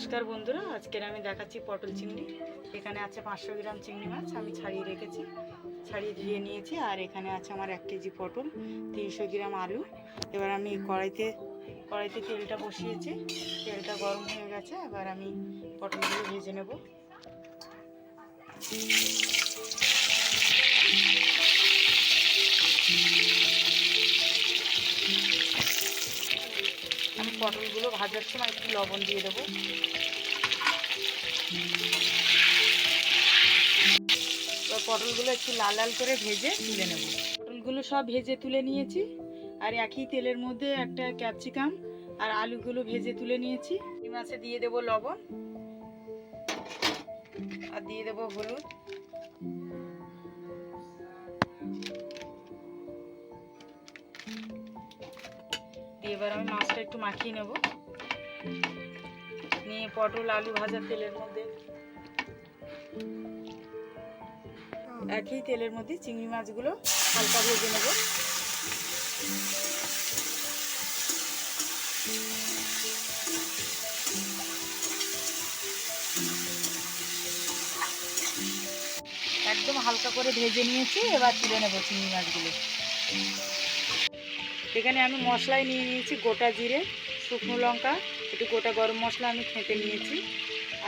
নমস্কার বন্ধুরা, আজকের আমি দেখাচ্ছি পটল চিংড়ি। এখানে আছে 500 গ্রাম চিংড়ি মাছ, আমি ছাড়িয়ে রেখেছি, ছাড়িয়ে ধুয়ে নিয়েছি। আর এখানে আছে আমার 1 কেজি পটল, 300 গ্রাম আলু। এবার আমি কড়াইতে তেলটা বসিয়েছি, তেলটা গরম হয়ে গেছে। এবার আমি পটলগুলো ভেজে নেব। আমি পটলগুলো ভাজার সময় একটু লবণ দিয়ে দেবো। এবার পটলগুলো একটু লাল লাল করে ভেজে তুলে নেব। পটলগুলো সব ভেজে তুলে নিয়েছি। আর একই তেলের মধ্যে একটা ক্যাপসিকাম আর আলুগুলো ভেজে তুলে নিয়েছি। এই মাছে দিয়ে দেবো লবণ আর দিয়ে দেবো হলুদ। এবার আমি মাছটা একটু মাখিয়ে নেব। নিয়ে পটল আলু ভাজার তেলের মধ্যে, একই তেলের মধ্যে চিংড়ি মাছগুলো হালকা ভেজে নেব। একদম হালকা করে ভেজে নিয়েছি। এবার তুলে নেব চিংড়ি মাছগুলো। এখানে আমি মশলায় নিয়ে নিয়েছি গোটা জিরে, শুকনো লঙ্কা, একটু গোটা গরম মশলা আমি খেতে নিয়েছি।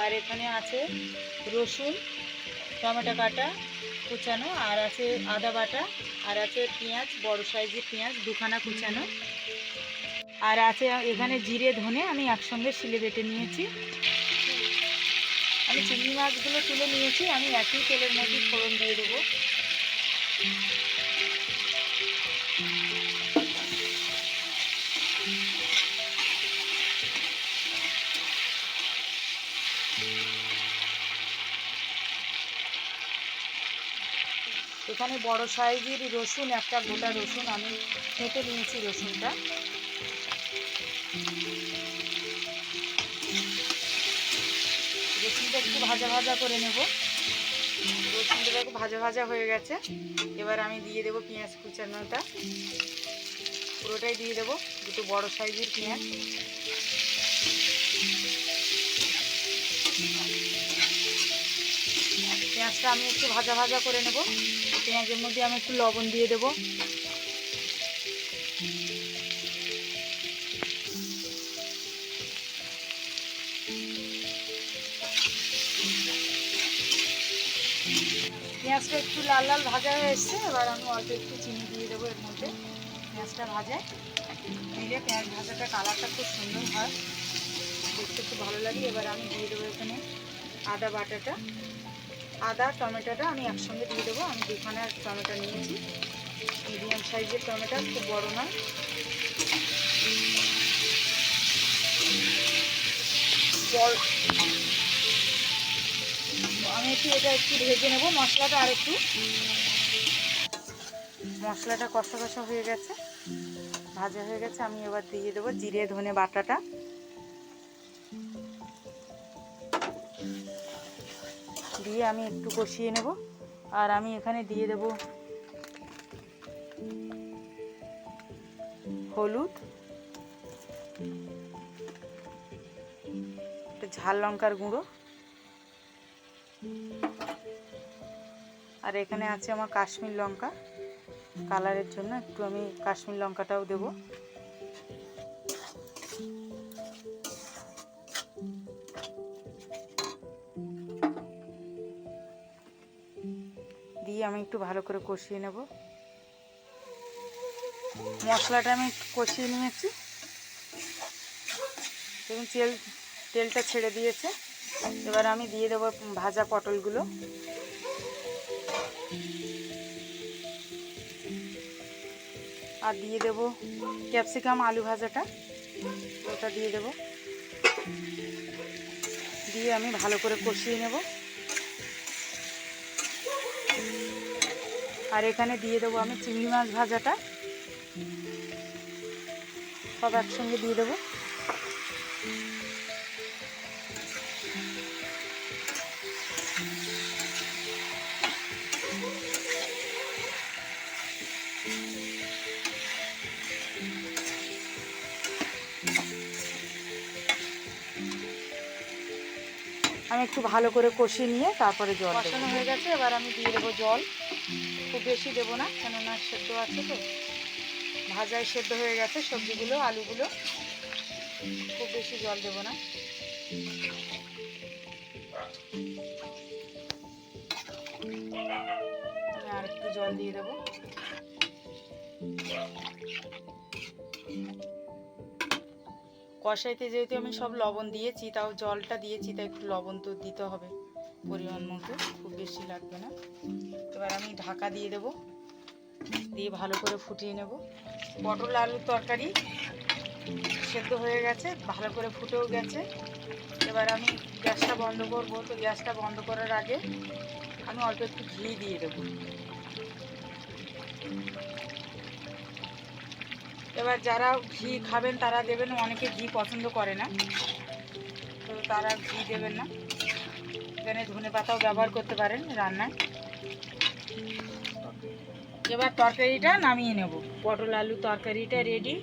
আর এখানে আছে রসুন, টমেটো কাটা কুচানো, আর আছে আদা বাটা, আর আছে পেঁয়াজ, বড় সাইজের পেঁয়াজ দুখানা কুচানো, আর আছে এখানে জিরে ধনে আমি একসঙ্গে শিলে বেটে নিয়েছি। আমি চিংড়ি মাছগুলো তুলে নিয়েছি। আমি একই তেলের মধ্যে ফোড়ন দিয়ে দেবো। এখানে বড় সাইজের রসুন, একটা গোটা রসুন আমি কেটে নিয়েছি। রসুনটা একটু ভাজা ভাজা করে নেব। রসুনটা একটু ভাজা ভাজা হয়ে গেছে। এবার আমি দিয়ে দেবো পেঁয়াজ কুচানোটা, পুরোটাই দিয়ে দেবো। দুটো বড় সাইজের পেঁয়াজ। পেঁয়াজটা আমি একটু ভাজা ভাজা করে নেব। পেঁয়াজের মধ্যে আমি একটু লবণ দিয়ে দেবো। পেঁয়াজটা একটু লাল লাল ভাজা হয়ে এসছে। এবার আমি অল্প একটু চিনি দিয়ে দেবো এর মধ্যে। পেঁয়াজটা ভাজে দিলে পেঁয়াজ ভাজাটা কালারটা খুব সুন্দর হয়, দেখতে খুব ভালো লাগে। এবার আমি দিয়ে দেবো এখানে আদা বাটাটা, আদা টমেটোটা আমি একসঙ্গে দিয়ে দেবো। আমি দুখানা টমেটো নিয়েছি, মিডিয়াম সাইজের টমেটো, খুব বড় না। আমি এটা একটু ভেজে নেব মশলাটা। আর একটু মশলাটা কষা কষা হয়ে গেছে, ভাজা হয়ে গেছে। আমি এবার দিয়ে দেবো জিরে ধনে বাটাটা, দিয়ে আমি একটু কষিয়ে নেব। আর আমি এখানে দিয়ে দেব হলুদ, একটু ঝাল লঙ্কার গুঁড়ো, আর এখানে আছে আমার কাশ্মীর লঙ্কা, কালারের জন্য একটু আমি কাশ্মীর লঙ্কাটাও দেব। দিয়ে আমি একটু ভালো করে কষিয়ে নেব। মশলাটা আমি একটু কষিয়ে নিয়েছি এবং তেলটা ছেড়ে দিয়েছে। এবার আমি দিয়ে দেবো ভাজা পটলগুলো। আর দিয়ে দেব ক্যাপসিকাম আলু ভাজাটা, ওটা দিয়ে দেব। দিয়ে আমি ভালো করে কষিয়ে নেব। আর এখানে দিয়ে দেবো আমি চিংড়ি মাছ ভাজাটা, সব একসঙ্গে দিয়ে দেবো। আমি একটু ভালো করে কষিয়ে নিয়ে তারপরে জল কষানো হয়ে গেছে। এবার আমি দিয়ে দেবো জল। খুব বেশি দেবো না, কেননা সেদ্ধ আছে তো, ভাজায় সেদ্ধ হয়ে গেছে সবজিগুলো, আলুগুলো। খুব বেশি জল দেবো না। আমি আর একটু জল দিয়ে দেবো। কষাইতে যেহেতু আমি সব লবণ দিয়েছি, তাও জলটা দিয়েছি, তাই একটু লবণ তো দিতে হবে পরিমাণ মতো, খুব বেশি লাগবে না। এবার আমি ঢাকা দিয়ে দেবো, দিয়ে ভালো করে ফুটিয়ে নেব। পটল আলুর তরকারি সেদ্ধ হয়ে গেছে, ভালো করে ফুটেও গেছে। এবার আমি গ্যাসটা বন্ধ করবো। তো গ্যাসটা বন্ধ করার আগে আমি অল্প একটু ঘি দিয়ে দেবো। এবার যারা ঘি খাবেন তারা দেবেন, অনেকে ঘি পছন্দ করে না, তো তারা ঘি দেবেন না। এখানে ধনেপাতাও ব্যবহার করতে পারেন রান্নায়। এবার তরকারিটা নামিয়ে নেব। পটল আলু তরকারিটা রেডি।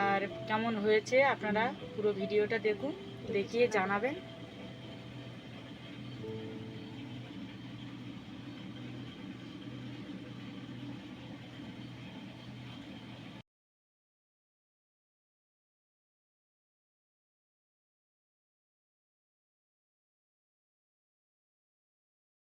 আর কেমন হয়েছে আপনারা পুরো ভিডিওটা দেখুন, দেখিয়ে জানাবেন।